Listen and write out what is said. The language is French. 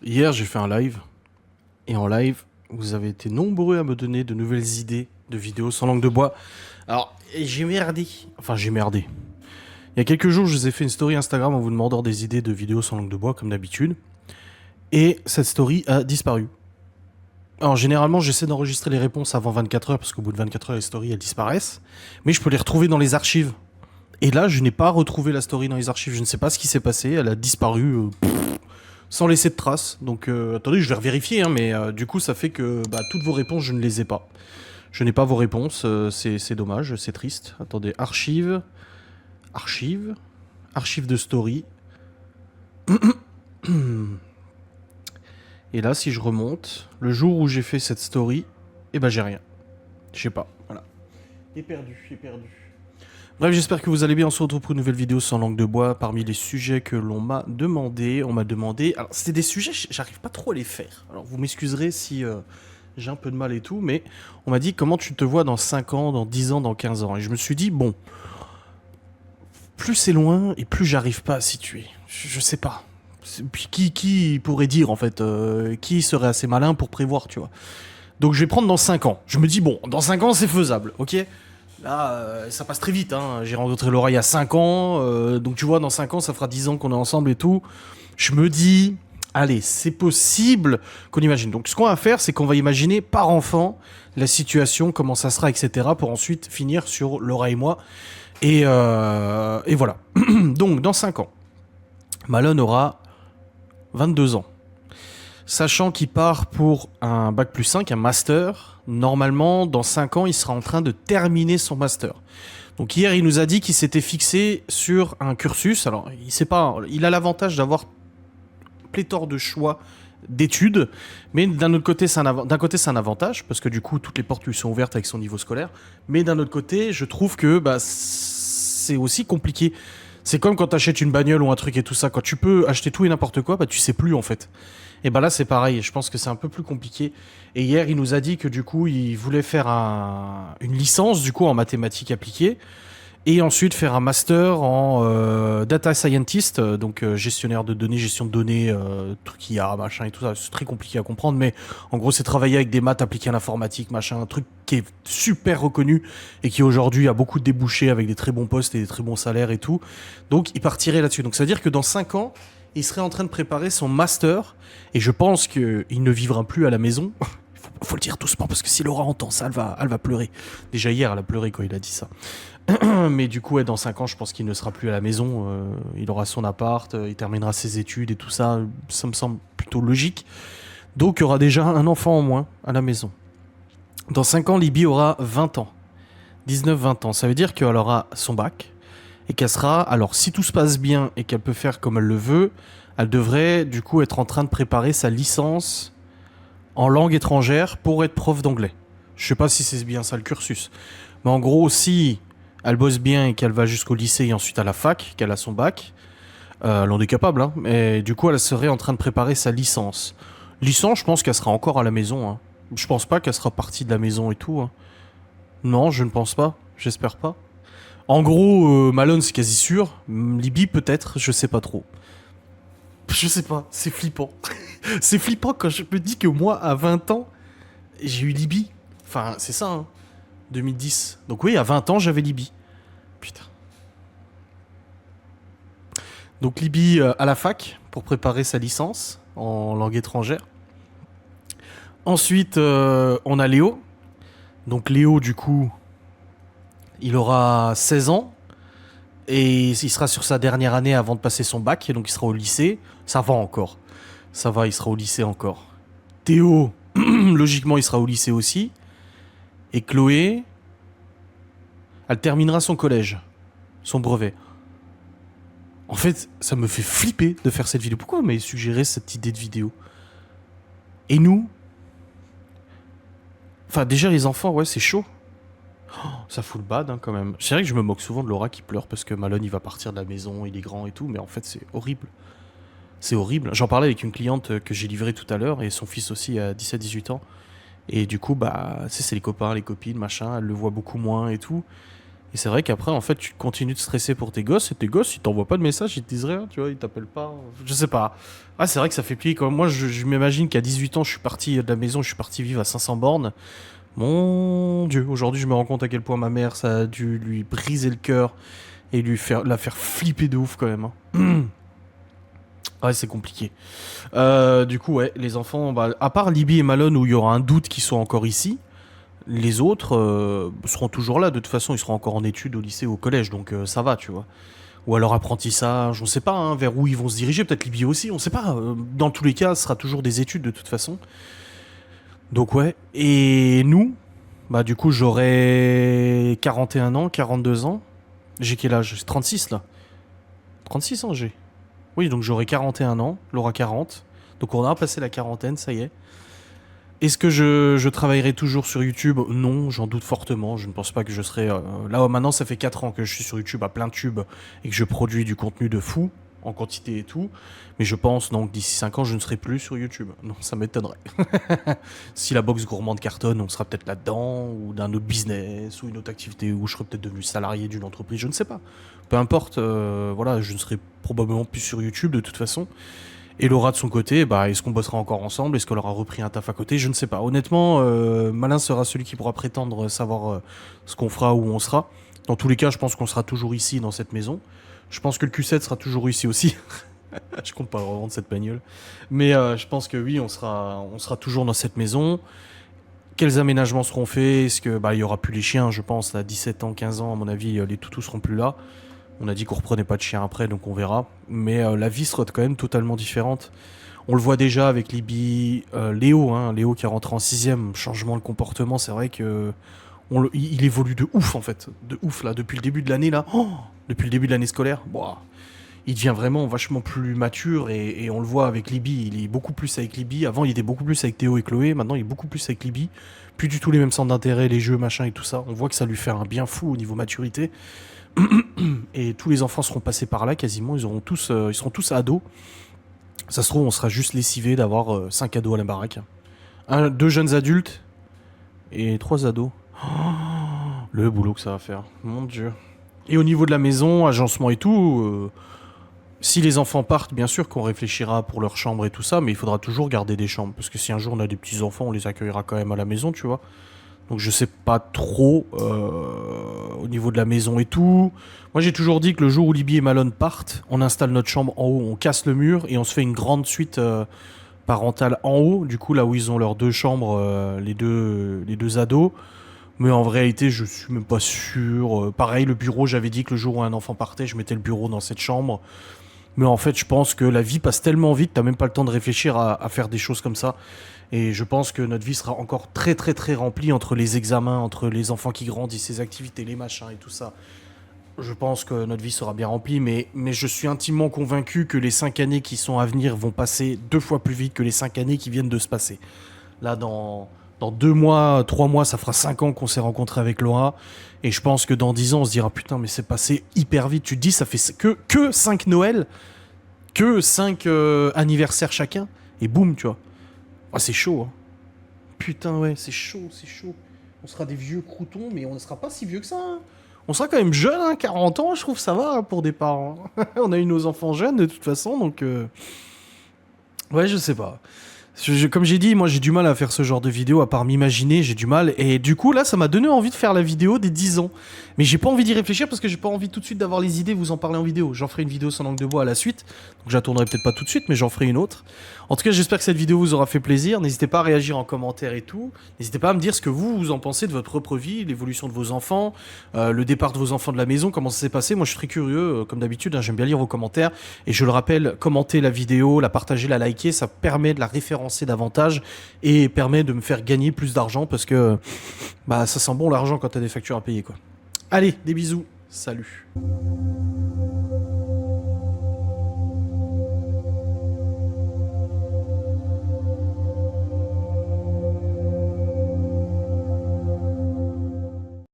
Hier, j'ai fait un live. Et en live, vous avez été nombreux à me donner de nouvelles idées de vidéos sans langue de bois. Alors, j'ai merdé. Enfin, j'ai merdé. Il y a quelques jours, je vous ai fait une story Instagram en vous demandant des idées de vidéos sans langue de bois, comme d'habitude. Et cette story a disparu. Alors, généralement, j'essaie d'enregistrer les réponses avant 24 heures, parce qu'au bout de 24 heures, les stories, elles disparaissent. Mais je peux les retrouver dans les archives. Et là, je n'ai pas retrouvé la story dans les archives. Je ne sais pas ce qui s'est passé. Elle a disparu sans laisser de traces. Donc, attendez, je vais revérifier. Hein, mais du coup, ça fait que toutes vos réponses, je ne les ai pas. Je n'ai pas vos réponses. C'est dommage, c'est triste. Attendez, archives. Archives. Archives de story. Et là, si je remonte, le jour où j'ai fait cette story, eh ben j'ai rien. Je sais pas. Voilà. J'ai perdu, j'ai perdu. Bref, j'espère que vous allez bien. On se retrouve pour une nouvelle vidéo sans langue de bois. Parmi les sujets que l'on m'a demandé, Alors, c'était des sujets, j'arrive pas trop à les faire. Alors, vous m'excuserez si j'ai un peu de mal et tout, mais on m'a dit comment tu te vois dans 5 ans, dans 10 ans, dans 15 ans. Et je me suis dit, bon, plus c'est loin et plus j'arrive pas à situer. Je sais pas. Puis qui pourrait dire, en fait, qui serait assez malin pour prévoir, tu vois. Donc, je vais prendre dans 5 ans. Je me dis, bon, dans 5 ans, c'est faisable, ok. Là, ça passe très vite. Hein. J'ai rencontré Laura il y a 5 ans. Donc, tu vois, dans 5 ans, ça fera 10 ans qu'on est ensemble et tout. Je me dis, allez, c'est possible qu'on imagine. Donc, ce qu'on va faire, c'est qu'on va imaginer par enfant la situation, comment ça sera, etc. pour ensuite finir sur Laura et moi. Et voilà. Donc, dans 5 ans, Malone aura 22 ans. Sachant qu'il part pour un bac plus 5, un master, normalement, dans 5 ans, il sera en train de terminer son master. Donc hier, il nous a dit qu'il s'était fixé sur un cursus. Alors, il sait pas, il a l'avantage d'avoir pléthore de choix d'études, mais d'un autre côté, c'est un avantage, parce que du coup, toutes les portes lui sont ouvertes avec son niveau scolaire. Mais d'un autre côté, je trouve que c'est aussi compliqué. C'est comme quand tu achètes une bagnole ou un truc et tout ça. Quand tu peux acheter tout et n'importe quoi, tu sais plus en fait. Et là, c'est pareil. Je pense que c'est un peu plus compliqué. Et hier, il nous a dit que du coup, il voulait faire une licence du coup en mathématiques appliquées et ensuite faire un master en data scientist, donc gestionnaire de données, gestion de données, truc IA, machin et tout ça. C'est très compliqué à comprendre, mais en gros, c'est travailler avec des maths appliquées à l'informatique, machin, un truc qui est super reconnu et qui aujourd'hui a beaucoup de débouchés avec des très bons postes et des très bons salaires et tout. Donc, il partirait là-dessus. Donc, ça veut dire que dans 5 ans, il serait en train de préparer son master et je pense qu'il ne vivra plus à la maison. Faut le dire doucement parce que si Laura entend ça, elle va pleurer. Déjà hier, elle a pleuré quand il a dit ça. Mais du coup, ouais, dans 5 ans, je pense qu'il ne sera plus à la maison. Il aura son appart, il terminera ses études et tout ça. Ça me semble plutôt logique. Donc, il y aura déjà un enfant en moins à la maison. Dans 5 ans, Libye aura 20 ans. 19-20 ans. Ça veut dire qu'elle aura son bac. Et qu'elle sera... Alors, si tout se passe bien et qu'elle peut faire comme elle le veut, elle devrait, du coup, être en train de préparer sa licence en langue étrangère pour être prof d'anglais. Je sais pas si c'est bien ça le cursus. Mais en gros, si elle bosse bien et qu'elle va jusqu'au lycée et ensuite à la fac, qu'elle a son bac, elle en est capable, hein. Et du coup, elle serait en train de préparer sa licence. Licence, je pense qu'elle sera encore à la maison. Hein. Je pense pas qu'elle sera partie de la maison et tout. Hein. Non, je ne pense pas. J'espère pas. En gros, Malone, c'est quasi sûr. Libye, peut-être. Je sais pas trop. Je sais pas. C'est flippant. C'est flippant quand je me dis que moi, à 20 ans, j'ai eu Libye. Enfin, c'est ça, hein. 2010. Donc oui, à 20 ans, j'avais Libye. Putain. Donc Libye à la fac pour préparer sa licence en langue étrangère. Ensuite, on a Léo. Donc Léo, du coup, il aura 16 ans. Et il sera sur sa dernière année avant de passer son bac. Et donc il sera au lycée. Ça va encore. Ça va, il sera au lycée encore. Théo, logiquement, il sera au lycée aussi. Et Chloé, elle terminera son collège. Son brevet. En fait, ça me fait flipper de faire cette vidéo. Pourquoi on m'a suggéré cette idée de vidéo? Et nous? Enfin, déjà, les enfants, ouais, c'est chaud. Oh, ça fout le bad, hein, quand même. C'est vrai que je me moque souvent de Laura qui pleure parce que Malone, il va partir de la maison, il est grand et tout, mais en fait, c'est horrible. C'est horrible. J'en parlais avec une cliente que j'ai livrée tout à l'heure et son fils aussi a 17-18 ans. Et du coup, tu sais, c'est les copains, les copines, machin, elle le voit beaucoup moins et tout. Et c'est vrai qu'après, en fait, tu continues de stresser pour tes gosses, et tes gosses, ils t'envoient pas de message, ils te disent rien, tu vois, ils t'appellent pas. Je sais pas. Ah, c'est vrai que ça fait plier. Quand moi, je m'imagine qu'à 18 ans, je suis parti de la maison, je suis parti vivre à 500 bornes. Mon Dieu, aujourd'hui, je me rends compte à quel point ma mère, ça a dû lui briser le cœur et la faire flipper de ouf quand même. Hein. Ouais, c'est compliqué. Du coup, ouais, les enfants, bah, à part Libby et Malone où il y aura un doute qu'ils soient encore ici, les autres seront toujours là. De toute façon, ils seront encore en études au lycée ou au collège, donc ça va, tu vois. Ou alors apprentissage, on sait pas hein, vers où ils vont se diriger, peut-être Libye aussi, on sait pas. Dans tous les cas, ce sera toujours des études de toute façon. Donc ouais. Et nous, bah du coup, j'aurai 41 ans, 42 ans. J'ai quel âge? J'ai 36 là. 36 ans j'ai. Oui, donc j'aurai 41 ans, Laura 40. Donc on aura passé la quarantaine, ça y est. Est-ce que je travaillerai toujours sur YouTube? Non, j'en doute fortement. Je ne pense pas que je serai... Là, maintenant, ça fait 4 ans que je suis sur YouTube à plein tube et que je produis du contenu de fou, en quantité et tout. Mais je pense donc d'ici 5 ans, je ne serai plus sur YouTube. Non, ça m'étonnerait. Si la box gourmande cartonne, on sera peut-être là-dedans, ou d'un autre business, ou une autre activité, ou je serai peut-être devenu salarié d'une entreprise, je ne sais pas. Peu importe, voilà, je ne serai probablement plus sur YouTube de toute façon. Et Laura de son côté, bah, est-ce qu'on bossera encore ensemble? Est-ce qu'elle aura repris un taf à côté? Je ne sais pas. Honnêtement, Malin sera celui qui pourra prétendre savoir ce qu'on fera, où on sera. Dans tous les cas, je pense qu'on sera toujours ici, dans cette maison. Je pense que le Q7 sera toujours ici aussi. Je compte pas revendre cette bagnole. Mais je pense que oui, on sera toujours dans cette maison. Quels aménagements seront faits? Est-ce que bah, il y aura plus les chiens, je pense, à 17 ans, 15 ans, à mon avis, les toutous seront plus là. On a dit qu'on reprenait pas de chien après, donc on verra. Mais la vie sera quand même totalement différente. On le voit déjà avec Libby, Léo, hein, Léo qui est rentré en 6ème, changement de comportement, c'est vrai que il évolue de ouf en fait, de ouf là, depuis le début de l'année là, depuis le début de l'année scolaire, boah, il devient vraiment vachement plus mature et on le voit avec Libby, il est beaucoup plus avec Libby. Avant il était beaucoup plus avec Théo et Chloé, maintenant il est beaucoup plus avec Libby. Plus du tout les mêmes centres d'intérêt, les jeux, machin et tout ça. On voit que ça lui fait un bien fou au niveau maturité. Et tous les enfants seront passés par là quasiment, ils seront tous ados. Ça se trouve, on sera juste lessivés d'avoir 5 ados à la baraque. Deux jeunes adultes et 3 ados. Oh, le boulot que ça va faire, mon dieu. Et au niveau de la maison, agencement et tout, si les enfants partent, bien sûr qu'on réfléchira pour leur chambre et tout ça, mais il faudra toujours garder des chambres. Parce que si un jour on a des petits enfants, on les accueillera quand même à la maison, tu vois. Donc je sais pas trop au niveau de la maison et tout. Moi j'ai toujours dit que le jour où Libby et Malone partent, on installe notre chambre en haut, on casse le mur et on se fait une grande suite parentale en haut. Du coup là où ils ont leurs 2 chambres, les deux ados. Mais en réalité je suis même pas sûr. Pareil le bureau, j'avais dit que le jour où un enfant partait, je mettais le bureau dans cette chambre. Mais en fait je pense que la vie passe tellement vite, t'as même pas le temps de réfléchir à faire des choses comme ça. Et je pense que notre vie sera encore très très très remplie entre les examens, entre les enfants qui grandissent, les activités, les machins et tout ça. Je pense que notre vie sera bien remplie, mais je suis intimement convaincu que les 5 années qui sont à venir vont passer 2 fois plus vite que les 5 années qui viennent de se passer. Là, dans 2 mois, 3 mois, ça fera 5 ans qu'on s'est rencontrés avec Laura. Et je pense que dans 10 ans, on se dira putain, mais c'est passé hyper vite. Tu te dis, ça fait que 5 Noël, que 5 anniversaires chacun, et boum, tu vois. Ah, c'est chaud, hein. Putain, ouais, c'est chaud, c'est chaud. On sera des vieux croutons, mais on ne sera pas si vieux que ça, hein. On sera quand même jeune, hein, 40 ans, je trouve ça va hein, pour des parents. On a eu nos enfants jeunes de toute façon, donc... Ouais, je sais pas. Comme j'ai dit, moi j'ai du mal à faire ce genre de vidéo, à part m'imaginer, j'ai du mal. Et du coup, là, ça m'a donné envie de faire la vidéo des 10 ans. Mais j'ai pas envie d'y réfléchir parce que j'ai pas envie tout de suite d'avoir les idées, vous en parler en vidéo. J'en ferai une vidéo sans langue de bois à la suite. Donc je la tournerai peut-être pas tout de suite, mais j'en ferai une autre. En tout cas, j'espère que cette vidéo vous aura fait plaisir. N'hésitez pas à réagir en commentaire et tout. N'hésitez pas à me dire ce que vous en pensez de votre propre vie, l'évolution de vos enfants, le départ de vos enfants de la maison, comment ça s'est passé. Moi, je suis très curieux, comme d'habitude, hein, j'aime bien lire vos commentaires. Et je le rappelle, commentez la vidéo, la partager, la liker, ça permet de la référencer davantage et permet de me faire gagner plus d'argent parce que bah, ça sent bon l'argent quand t'as des factures à payer, quoi. Allez, des bisous, salut.